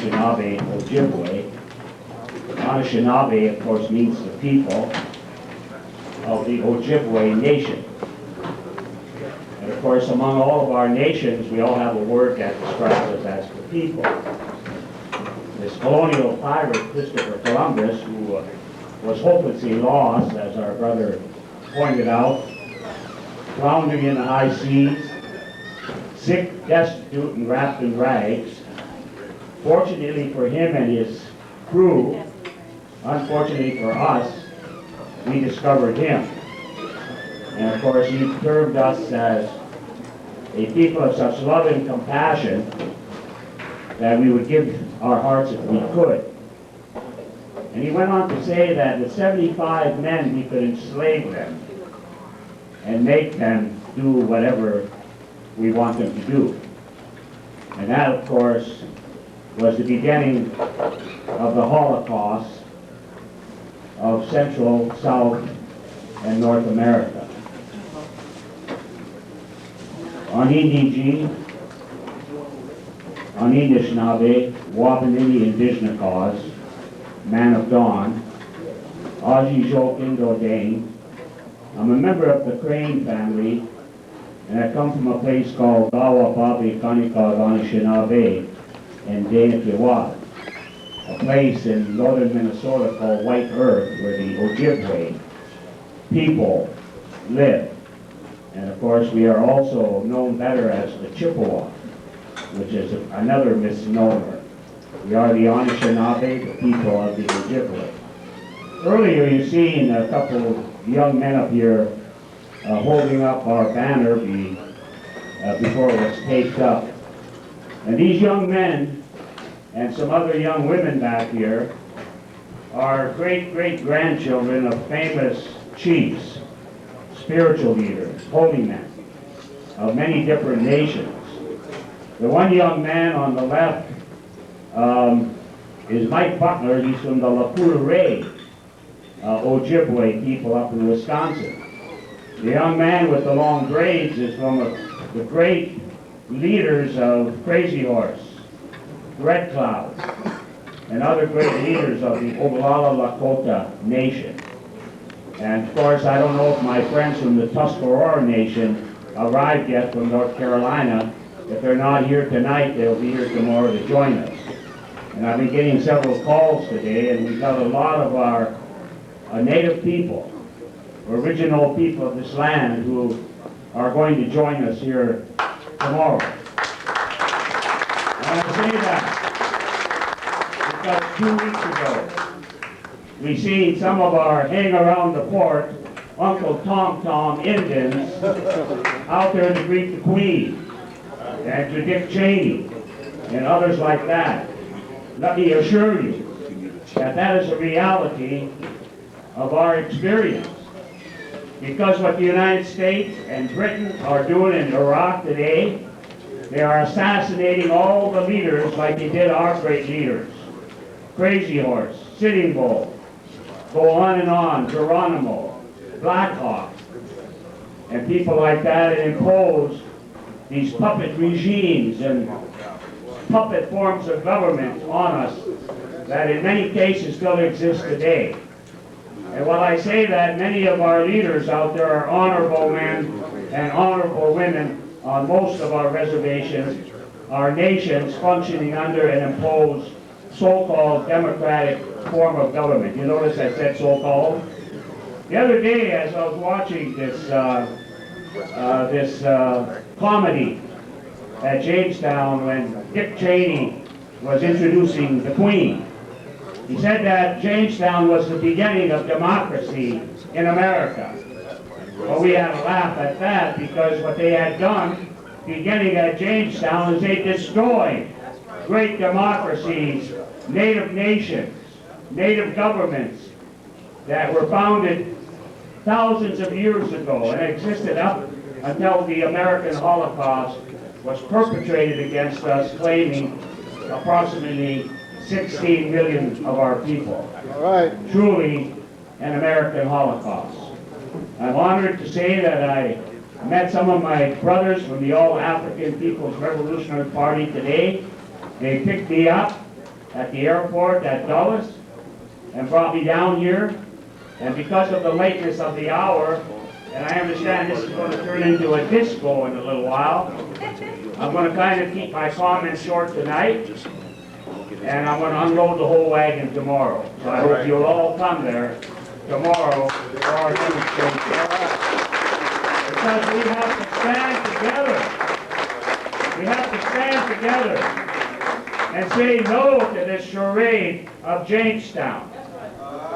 Anishinaabe Ojibwe. Anishinaabe, of course, means the people of the Ojibwe nation. And of course, among all of our nations, we all have a word that describes us as the people. This colonial pirate, Christopher Columbus, who was hopelessly lost, as our brother pointed out, floundering in the high seas, sick, destitute, and wrapped in rags. Fortunately for him and his crew, unfortunately for us, we discovered him. And of course, he termed us as a people of such love and compassion that we would give our hearts if we could. And he went on to say that with 75 men, we could enslave them and make them do whatever we want them to do. And that, of course, was the beginning of the Holocaust of Central, South, and North America. Aniniji, Anishinaabe, Wabanini Indigenous, Man of Dawn, Aji Jokin Dodane. I'm a member of the Crane family, and I come from a place called Gawa Babi Kanika Anishinaabe in Danakiwa, a place in northern Minnesota called White Earth, where the Ojibwe people live. And of course, we are also known better as the Chippewa, which is another misnomer. We are the Anishinaabe, the people of the Ojibwe. Earlier, you seen a couple of young men up here holding up our banner before it was taped up. And these young men and some other young women back here are great-great-grandchildren of famous chiefs, spiritual leaders, holy men of many different nations. The one young man on the left is Mike Butler. He's from the Lapurare Ojibwe people up in Wisconsin. The young man with the long braids is from the great leaders of Crazy Horse, Red Cloud, and other great leaders of the Oglala Lakota Nation. And of course, I don't know if my friends from the Tuscarora Nation arrived yet from North Carolina. If they're not here tonight, they'll be here tomorrow to join us. And I've been getting several calls today, and we've got a lot of our native people, original people of this land, who are going to join us here tomorrow. And I say that because 2 weeks ago, we seen some of our hang around the fort, Uncle Tom Indians, out there to greet the Queen, and to Dick Cheney, and others like that. Let me assure you that that is a reality of our experience. Because what the United States and Britain are doing in Iraq today, they are assassinating all the leaders like they did our great leaders. Crazy Horse, Sitting Bull, go on, Geronimo, Black Hawk, and people like that, and impose these puppet regimes and puppet forms of government on us that in many cases still exist today. And while I say that, many of our leaders out there are honorable men and honorable women on most of our reservations, our nations functioning under an imposed so-called democratic form of government. You notice I said so-called? The other day, as I was watching this comedy at Jamestown when Dick Cheney was introducing the Queen, he said that Jamestown was the beginning of democracy in America. Well, we had to laugh at that because what they had done, beginning at Jamestown, is they destroyed great democracies, native nations, native governments that were founded thousands of years ago and existed up until the American Holocaust was perpetrated against us, claiming approximately 16 million of our people. All right. Truly an American Holocaust. I'm honored to say that I met some of my brothers from the All-African People's Revolutionary Party today. They picked me up at the airport at Dulles and brought me down here. And because of the lateness of the hour, and I understand this is going to turn into a disco in a little while, I'm going to kind of keep my comments short tonight, and I'm going to unload the whole wagon tomorrow. So I hope you'll all come there tomorrow for our demonstration. Because we have to stand together. We have to stand together and say no to this charade of Jamestown.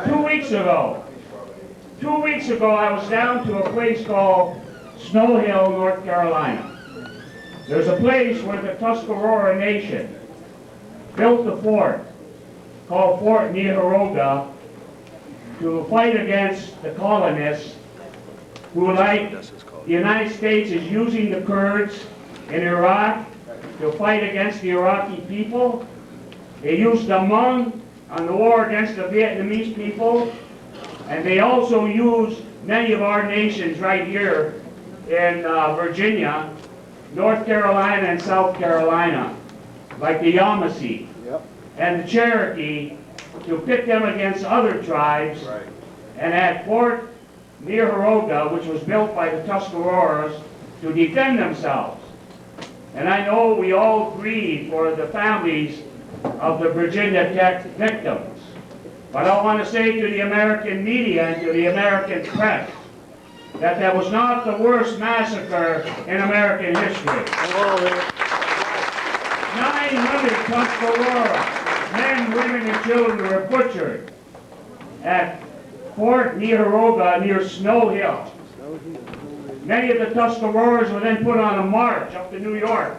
2 weeks ago, I was down to a place called Snow Hill, North Carolina. There's a place where the Tuscarora Nation built a fort called Fort Neharoga to fight against the colonists who, like the United States, is using the Kurds in Iraq to fight against the Iraqi people. They used the Hmong on the war against the Vietnamese people, and they also used many of our nations right here in Virginia, North Carolina, and South Carolina, like the Yamasee and the Cherokee, to pit them against other tribes. And at Fort Neharoga, which was built by the Tuscaroras, to defend themselves. And I know we all grieve for the families of the Virginia Tech victims. But I want to say to the American media and to the American press that that was not the worst massacre in American history. 900 Tuscaroras, men, women, and children were butchered at Fort Neharoga near Snow Hill. Many of the Tuscaroras were then put on a march up to New York,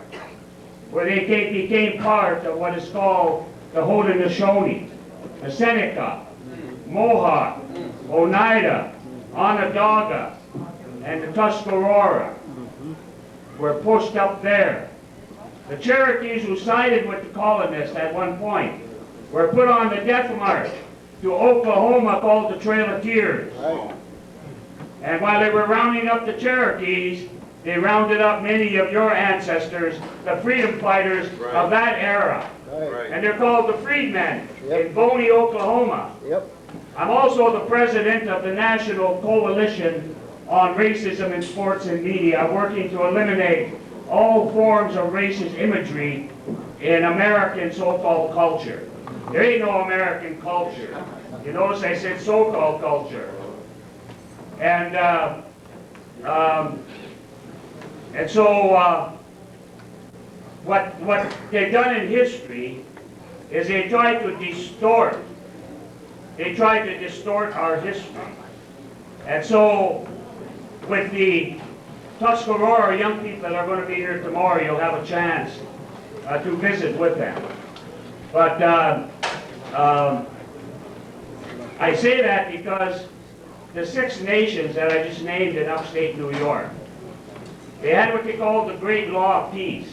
where they became part of what is called the Haudenosaunee, the Seneca, Mohawk, Oneida, Onondaga, and the Tuscarora were pushed up there. The Cherokees who sided with the colonists at one point were put on the death march to Oklahoma called the Trail of Tears. And while they were rounding up the Cherokees, they rounded up many of your ancestors, the freedom fighters of that era. And they're called the Freedmen in Boney, Oklahoma. I'm also the president of the National Coalition on Racism in Sports and Media, working to eliminate all forms of racist imagery in American so-called culture. There ain't no American culture. You notice I said so-called culture. And so what they've done in history is they tried to distort. They tried to distort our history. And so with the Tuscarora young people that are going to be here tomorrow, you'll have a chance to visit with them. But I say that because the 6 nations that I just named in upstate New York, they had what they called the Great Law of Peace.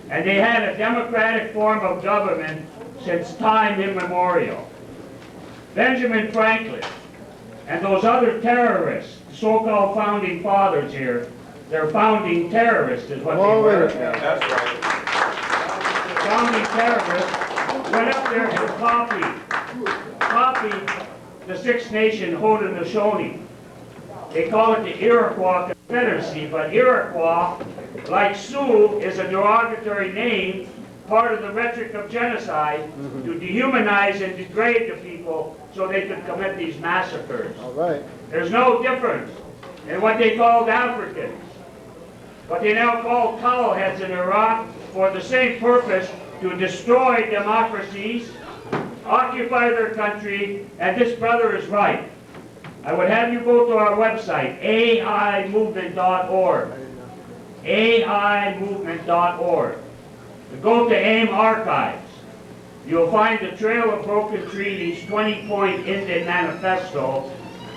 And they had a democratic form of government since time immemorial. Benjamin Franklin and those other terrorists, so-called founding fathers here, they're founding terrorists is what they were. That's right. Founding terrorists went up there to copy the 6 nation Haudenosaunee. They call it the Iroquois Confederacy, but Iroquois, like Sioux, is a derogatory name, part of the rhetoric of genocide, to dehumanize and degrade the people so they could commit these massacres. There's no difference in what they called Africans. What they now call towelheads in Iraq for the same purpose, to destroy democracies, occupy their country, and this brother is right. I would have you go to our website, aimovement.org. aimovement.org. Go to AIM Archives. You'll find the Trail of Broken Treaties 20-point Indian Manifesto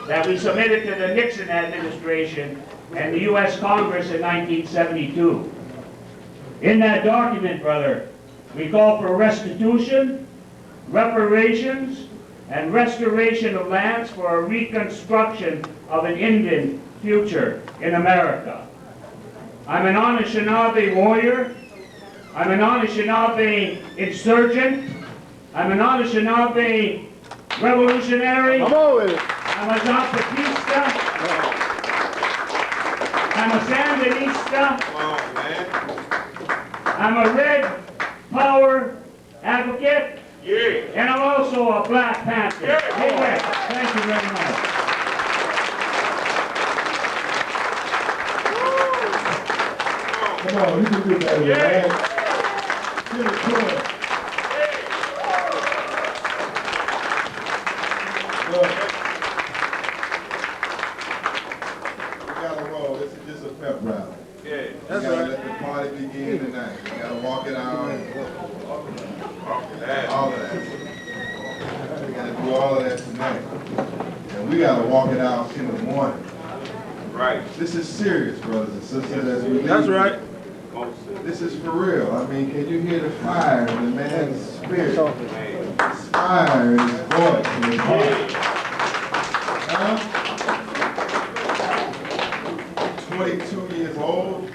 that we submitted to the Nixon administration and the U.S. Congress in 1972. In that document, brother, we call for restitution, reparations, and restoration of lands for a reconstruction of an Indian future in America. I'm an Anishinaabe warrior. I'm an Anishinaabe insurgent. I'm an Anishinaabe revolutionary. Come on with it. I'm a Zapatista. I'm a Sandinista. Come on, man. I'm a Red Power advocate. Yeah. And I'm also a Black Panther. Yeah. Anyway, thank you very much. Come on, you can do better, Yeah. man. Get it to it. Look. We gotta roll. This is just a pep rally. Yeah. That's right. Let the party begin tonight. We gotta walk it out and all of that. We gotta do all of that tonight. And we gotta walk it out in the morning. Right. This is serious, brothers and sisters, as we leave. That's right. This is for real. I mean, can you hear the fire in the man's spirit? The fire in his voice, in his heart. Huh? 22 years old,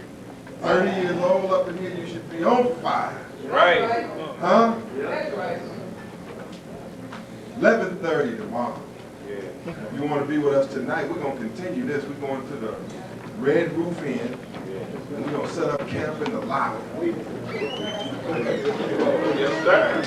30 years old up in here, you should be on fire. Right. Huh? 11:30 tomorrow. Yeah. If you want to be with us tonight, we're going to continue this. We're going to the Red Roof Inn. And we're going to set up camp in the lobby. Yes, sir.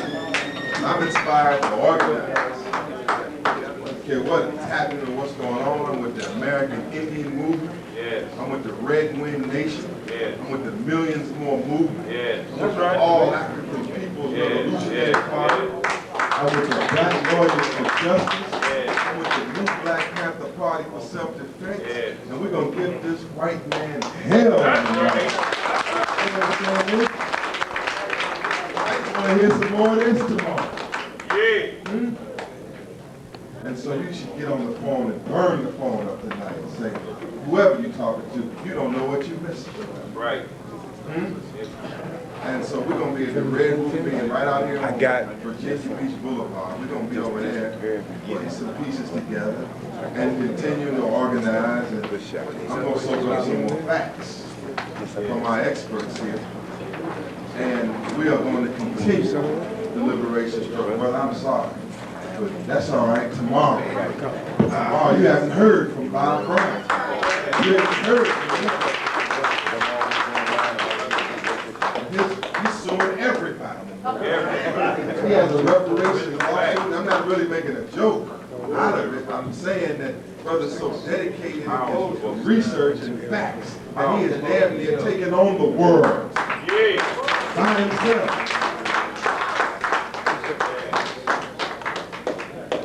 I'm inspired to organize. I don't care what's happening or what's going on. I'm with the American Indian movement. Yes. I'm with the Red Wind Nation. Yes. I'm with the Millions More movement. Yes. I'm with the All African People's Revolutionary Party. I'm with the Black Lawyers for Justice. I'm with the New Black Panther Party for Self-Defense. Yes. And we're going to give this white man hell. That's right. You understand me? I want to hear some more of this tomorrow. Yeah. And so you should get on the phone and burn the phone up tonight and say, whoever you're talking to, you don't know what you're missing. Right. And so we're going to be at the Red Roof Inn right out here on Virginia Beach Boulevard. We're going to be over there getting some pieces together and continue to organize. And I'm also going to some more facts from our experts here. And we are going to continue the liberation struggle. Well, I'm sorry, but that's all right. Tomorrow, you haven't heard from Bob Brown. You haven't heard from him. He's suing everybody. He has a reparations lawsuit. I'm not really making a joke out of it. I'm saying that brother's so dedicated to research and facts, and he is damn near taking on the world by himself.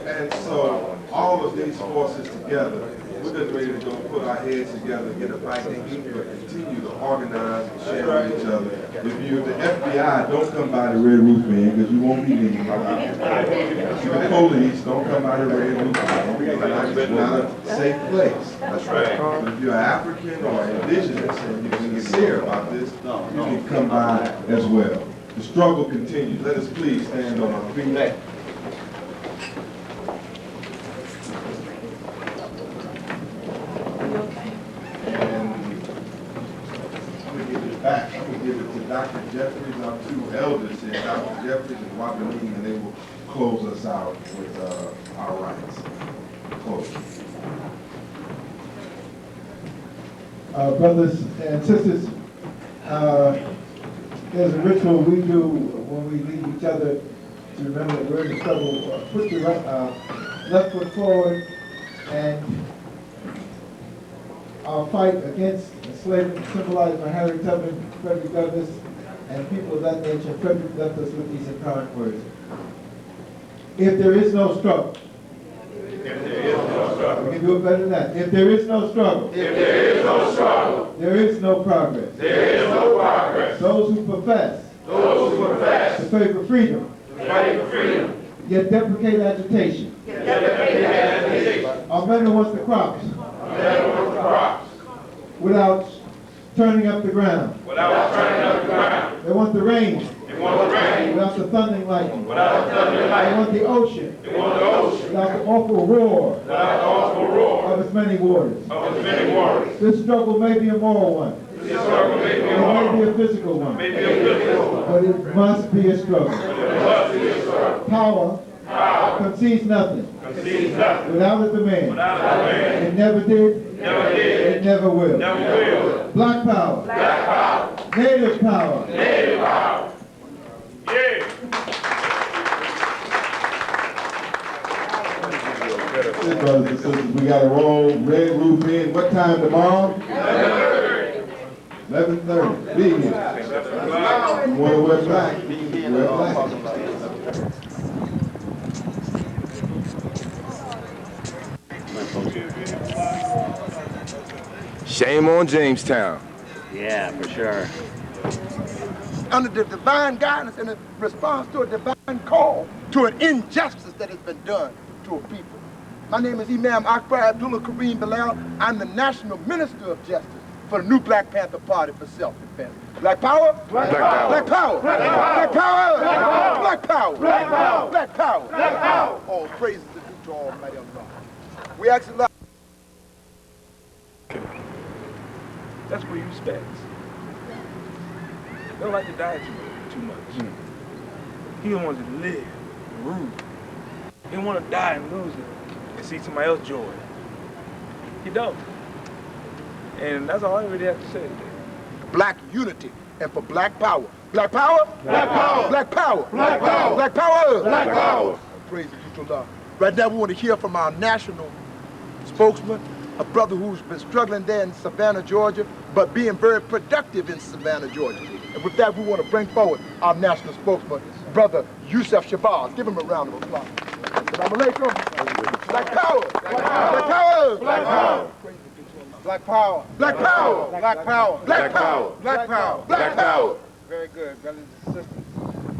And so all of these forces together, we're just ready to go put our heads together, get a bite to eat, but continue to organize and share with each other. If you're the FBI, don't come by the Red Roof Inn, because you won't be leaving. If you're the police, don't come by the Red Roof Inn, because it's not a safe place. That's right. But if you're African or indigenous and you're sincere about this, you can come by as well. The struggle continues. Let us please stand on our feet. I'm going to give it to Dr. Jeffries, our two elders here, Dr. Jeffries and Wapanini, and they will close us out with our rights. Close. Brothers and sisters, there's a ritual we do when we leave each other to remember that we're in the struggle. Put your left foot forward, and our fight against enslavement symbolized by Harry Tubman, Frederick Douglass, and people of that nature. Frederick left us with these empowering words. If there is no struggle, we can do it better than that. If there is no struggle, there is no progress. Those who profess to fight for freedom, yet deprecate agitation, are men who want the crops without turning up the ground. They want the rain without the thundering lightning. They want the ocean without the awful roar of its many waters. This struggle may be a moral one. It may be a physical one. But it must be a struggle. Power concedes nothing without a demand. It never did. It never will. Black power. Native power. Yeah. Hey, brothers and sisters, we got to roll red roof in. What time tomorrow? 11:30. Be here. You want to wear black? Wear black. Shame on Jamestown. Yeah, for sure. Under the divine guidance and in response to a divine call to an injustice that has been done to a people. My name is Imam Akbar Abdullah Kareem Bilal. I'm the National Minister of Justice for the new Black Panther Party for self-defense. Black power? Black power. Black power. Black power. Black power. Black power. Black power. Black power. All praises are due to Almighty Allah. We ask Allah. That's what he respects. They don't like to die too much. He wants to live and rule. He don't want to die and lose it and see somebody else joy. He don't. And that's all I really have to say today. Black unity and for black power. Black power? Black power. Black power. Black power. Black power. Black power. Praise be to Allah. Right now we want to hear from our national spokesman, a brother who's been struggling there in Savannah, Georgia, but being very productive in Savannah, Georgia. And with that, we want to bring forward our national spokesman, Brother Yusuf SHABAZZ. Give him a round of applause. Assalamu alaikum. Black power. Black power. Black power. Black power. Black power. Black power. Black power. Black power. Black power. Very good, brothers and sisters.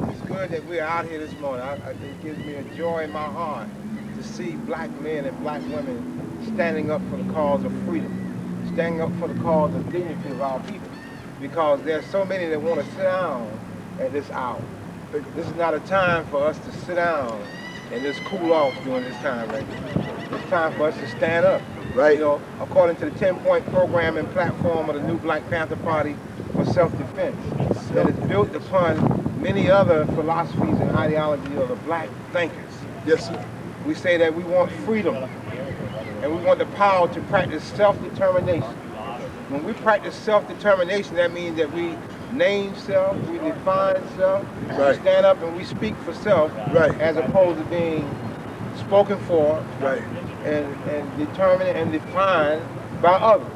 It's good that we're out here this morning. It gives me a joy in my heart to see black men and black women standing up for the cause of freedom, standing up for the cause of dignity of our people, because there's so many that want to sit down at this hour. This is not a time for us to sit down and just cool off during this time right now. It's time for us to stand up. Right. You know, according to the 10-point program and platform of the new Black Panther Party for self-defense, that is built upon many other philosophies and ideologies of the black thinkers. Yes, sir. We say that we want freedom, and we want the power to practice self-determination. When we practice self-determination, that means that we name self, we define self, Right. we stand up and we speak for self, Right. as opposed to being spoken for Right. and determined and defined by others.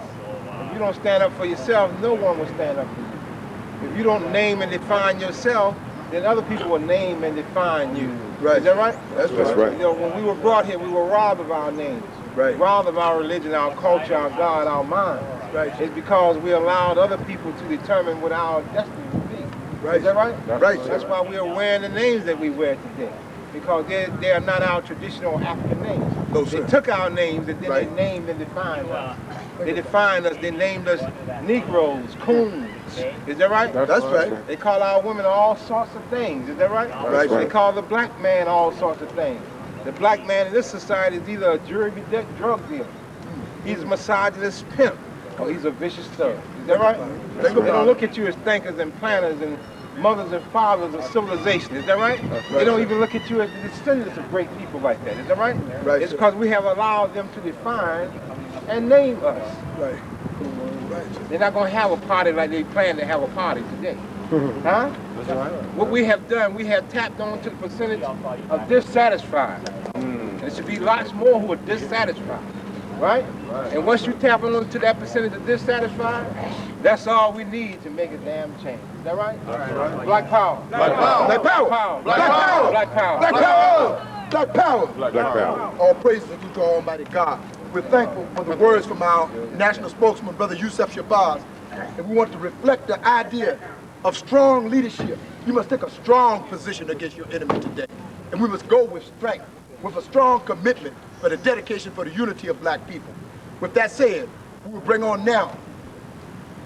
If you don't stand up for yourself, no one will stand up for you. If you don't name and define yourself, then other people will name and define you. Right. Is that right? That's right. You know, when we were brought here, we were robbed of our names. Right. Robbed of our religion, our culture, our God, our mind. Right. It's because we allowed other people to determine what our destiny would be. Right. Is that right? Right. That's why we are wearing the names that we wear today. Because they are not our traditional African names. No, sir. They took our names and then Right. they named and defined us. They defined us, they named us Negroes, coons. Is that right? That's right. They call our women all sorts of things. Is that right? Right. They call the black man all sorts of things. The black man in this society is either a jury drug dealer, he's a misogynist pimp, or he's a vicious thug. Is that right? They don't look at you as thinkers and planners and mothers and fathers of civilization. Is that right? They don't even look at you as the descendants of great people like that. Is that right? Right. It's because we have allowed them to define and name us. Right. Right. They're not going to have a party like they plan to have a party today. Huh? What we have done, we have tapped on to the percentage of dissatisfied. And there should be lots more who are dissatisfied. Right? And once you tap on to that percentage of dissatisfied, that's all we need to make a damn change. Is that right? Black power. Black power. Black power. Black power. Black power. Black power. Black power. Black power. All praises are due to Almighty God. We're thankful for the words from our national spokesman, Brother Yusuf SHABAZZ. And we want to reflect the idea of strong leadership. You must take a strong position against your enemy today. And we must go with strength, with a strong commitment for the dedication for the unity of black people. With that said, we will bring on now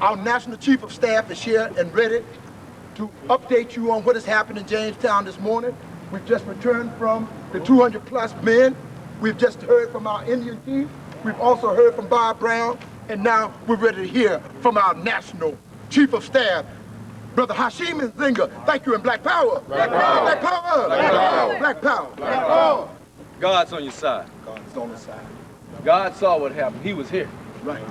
our National Chief of Staff is here and ready to update you on what has happened in Jamestown this morning. We've just returned from the 200 plus men. We've just heard from our Indian chief. We've also heard from Bob Brown. And now we're ready to hear from our National Chief of Staff, Brother Hashim Nzinga, thank you, and Black Power. Black Power. Black Power. Black Power. Black Power. Black Power. God's on your side. God's on the side. God saw what happened. He was here. Right.